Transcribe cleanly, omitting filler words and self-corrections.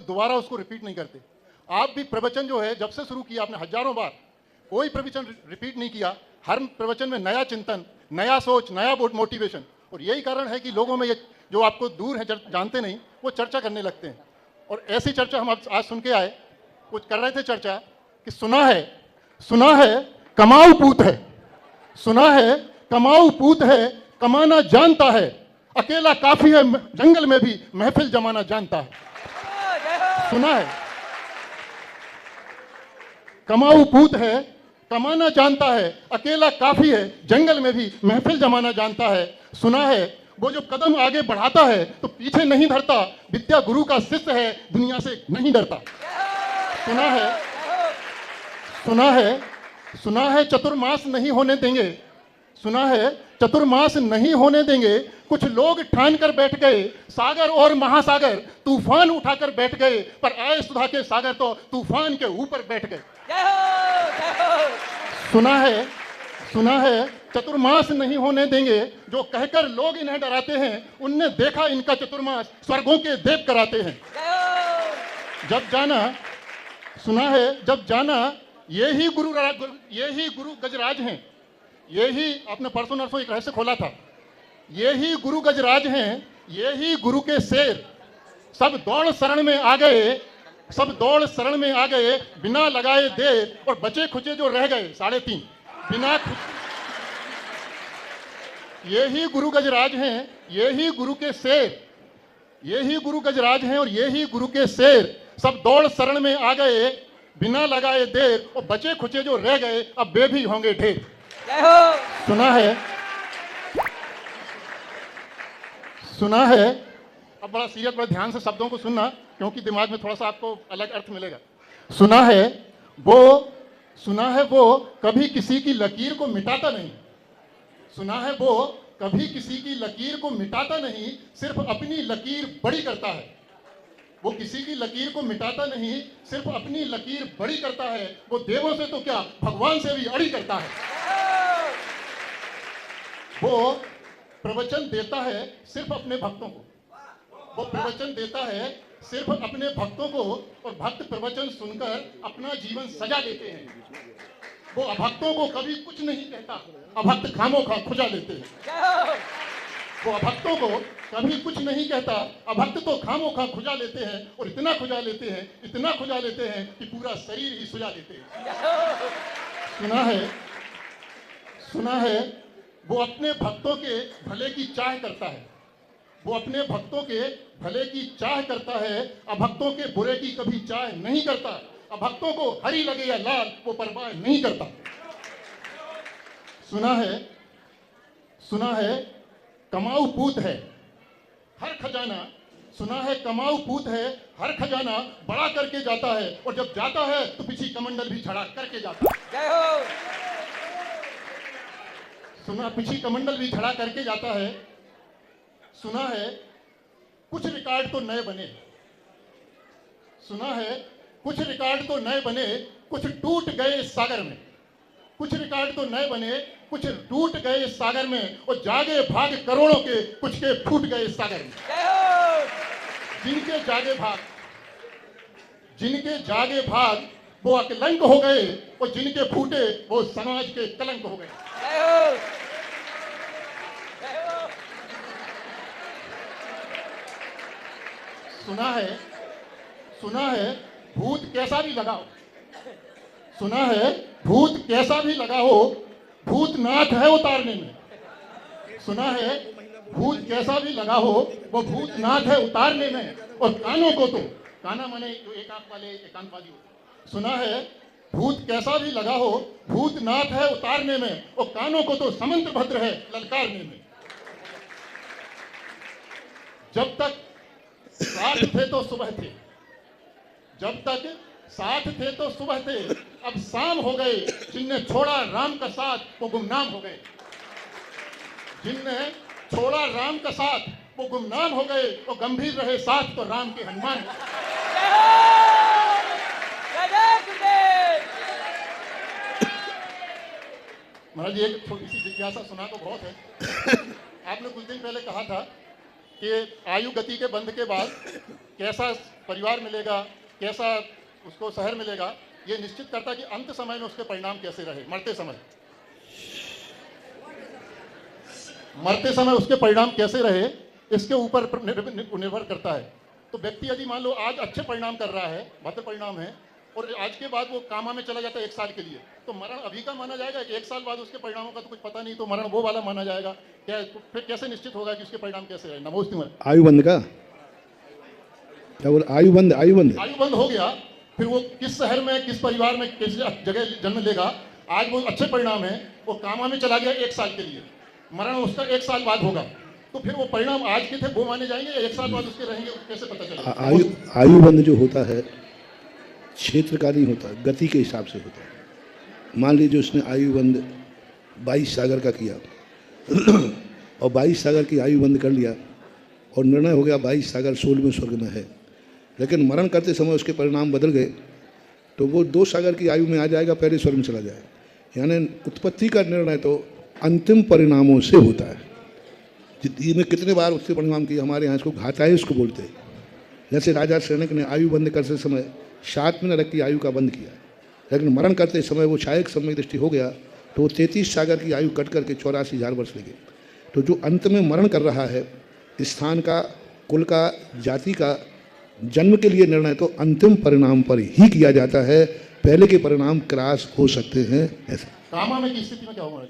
दोबारा उसको रिपीट नहीं करते। आप भी प्रवचन जो है जब से शुरू किया आपने हजारों बार, कोई प्रवचन रिपीट नहीं किया। हर प्रवचन में नया चिंतन, नया सोच, नया मोटिवेशन। और यही कारण है कि लोगों में ये जो आपको दूर है जानते नहीं, वो चर्चा करने लगते हैं। और ऐसी चर्चा हम आज सुन के आए, कुछ कर रहे थे चर्चा कि सुना है कमाऊ पूत है, सुना है कमाऊ पूत है, कमाना जानता है, अकेला काफी है, जंगल में भी महफिल जमाना जानता है। सुना है कमाऊ पूत है, कमाना जानता है, अकेला काफी है, जंगल में भी महफिल जमाना जानता है। सुना है वो जो कदम आगे बढ़ाता है तो पीछे नहीं धरता, विद्या गुरु का शिष्य है, दुनिया से नहीं डरता। सुना है चतुर्मास नहीं होने देंगे, सुना है चतुर्मास नहीं होने देंगे। कुछ लोग ठान कर बैठ गए, सागर और महासागर तूफान उठाकर बैठ गए, पर आए सुधा के सागर तो तूफान के ऊपर बैठ गए। सुना है चतुर्मास नहीं होने देंगे। जो कहकर लोग इन्हें डराते हैं, उनने देखा इनका चतुर्मास स्वर्गों के देव कराते हैं। जब जाना, सुना है जब जाना, यही गुरु गजराज हैं, यही आपने परसों नरसों एक रहस्य खोला था, यही गुरु गजराज हैं, यही गुरु के शेर। सब दौड़ शरण में आ गए, सब दौड़ शरण में आ गए, बिना लगाए देर, और बचे खुचे जो रह गए 3.5 बिना। यही गुरु गजराज हैं, यही गुरु के शेर, यही गुरु गजराज हैं और यही गुरु के शेर। सब दौड़ शरण में आ गए, बिना लगाए देर, और बचे खुचे जो रह गए अब वे भी होंगे ढेर। सुना है, अब बड़ा सीरियस, बड़ा ध्यान से शब्दों को सुनना, क्योंकि दिमाग में थोड़ा सा आपको अलग अर्थ मिलेगा। सुना है वो कभी किसी की लकीर को मिटाता नहीं, सुना है वो कभी किसी की लकीर को मिटाता नहीं, सिर्फ अपनी लकीर बड़ी करता है। वो किसी की लकीर को मिटाता नहीं, सिर्फ अपनी लकीर बड़ी करता है। वो देवों से तो क्या, भगवान से भी अड़ी करता है। वो प्रवचन देता है सिर्फ अपने भक्तों को, वो प्रवचन देता है सिर्फ अपने भक्तों को, और भक्त प्रवचन सुनकर अपना जीवन सजा लेते हैं। वो अभक्तों को कभी कुछ नहीं कहता, अभक्त खामोखा खुजा लेते हैं। वो अभक्तों को कभी कुछ नहीं कहता, अभक्त तो खामोखा खुजा लेते हैं, और इतना खुजा लेते हैं, इतना खुजा लेते हैं कि पूरा शरीर ही सुजा लेते हैं। सुना है वो अपने भक्तों के भले की चाह करता है, वो अपने भक्तों के भले की चाह करता है, अभक्तों के बुरे की कभी चाह नहीं करता। अभक्तों को हरी लगे या लाल वो परवाह नहीं करता। सुना है कमाऊ पूत है हर खजाना, सुना है कमाऊ पूत है हर खजाना बड़ा करके जाता है, और जब जाता है तो पीछे कमंडल भी छड़ा करके जाता है। सुना पीछे कमंडल भी खड़ा करके जाता है। सुना है कुछ रिकॉर्ड तो नए बने, सुना है कुछ रिकॉर्ड तो नए बने, कुछ टूट गए सागर में, कुछ रिकॉर्ड तो नए बने, कुछ टूट गए सागर में, और जागे भाग करोड़ों के, कुछ के फूट गए सागर में। जिनके जागे भाग वो अकलंक हो गए, और जिनके फूटे वो समाज के कलंक हो गए। सुना है भूत कैसा भी लगाओ, सुना है भूत कैसा भी लगा हो, भूतनाथ है उतारने में। सुना है भूत कैसा भी लगा हो, वो भूतनाथ है उतारने में, और कानों को तो, काना माने जो एक आंख वाले एकांतवादी होते। सुना है भूत कैसा भी लगा हो, भूतनाथ है उतारने में, और कानों को तो समंत भद्र है ललकारने में। जब तक साथ थे तो सुबह थे, जब तक साथ थे तो सुबह थे, अब शाम हो गए, जिनने छोड़ा राम का साथ वो गुमनाम हो गए। जिनने छोड़ा राम का साथ वो गुमनाम हो गए, वो गंभीर रहे साथ तो राम के हनुमान। महाराज जी एक छोटी सी जिज्ञासा सुना तो बहुत है। आपने कुछ दिन पहले कहा था कि आयु गति के बंध के बाद कैसा परिवार मिलेगा, कैसा उसको शहर मिलेगा, ये निश्चित करता है कि अंत समय में उसके परिणाम कैसे रहे। मरते समय उसके परिणाम कैसे रहे, इसके ऊपर निर्भर करता है। तो व्यक्ति यदि मान लो आज अच्छे परिणाम कर रहा है, भद्र परिणाम है, और आज के बाद वो कामा में चला जाता है 1 साल के लिए, तो मरण अभी का माना जाएगा कि 1 साल बाद उसके परिणामों का तो कुछ पता नहीं, तो मरण वो वाला माना जाएगा क्या? तो फिर कैसे निश्चित होगा कि उसके परिणाम कैसे रहे? नमोस्तुमर। आयुबंध का क्या बोल? आयुबंध आयुबंध हो गया, फिर वो किस शहर में, किस परिवार में, किस जगह जन्म लेगा। आज वो अच्छे परिणाम है, वो कामा में चला गया 1 साल के लिए, मरण उसका 1 साल बाद होगा, तो फिर वो परिणाम आज के थे वो माने जाएंगे या 1 साल बाद उसके रहेंगे, कैसे पता चलेगा? आयुबंध जो होता है क्षेत्र का नहीं होता, गति के हिसाब से होता है। मान लीजिए उसने आयुबंध 22 सागर का किया और 22 सागर की आयुबंध कर लिया और निर्णय हो गया 22 सागर 16वें स्वर्ग में है, लेकिन मरण करते समय उसके परिणाम बदल गए, तो वो 2 सागर की आयु में आ जाएगा, पहले स्वर्ग में चला जाएगा। यानी उत्पत्ति का निर्णय तो अंतिम परिणामों से होता है। जिंदगी में कितने बार उससे परिणाम किया, हमारे यहाँ इसको घाताय उसको बोलते हैं। जैसे राजा सैनिक ने आयु बंद करते समय 7 महीने रख की आयु का बंद किया, लेकिन मरण करते समय वो छायक समय दृष्टि हो गया, तो वो 33 सागर की आयु कट करके 84,000 वर्ष लगे। तो जो अंत में मरण कर रहा है, स्थान का, कुल का, जाति का, जन्म के लिए निर्णय तो अंतिम परिणाम पर ही किया जाता है, पहले के परिणाम क्रॉस हो सकते हैं। ऐसा कामा में की स्थिति में क्या होगा?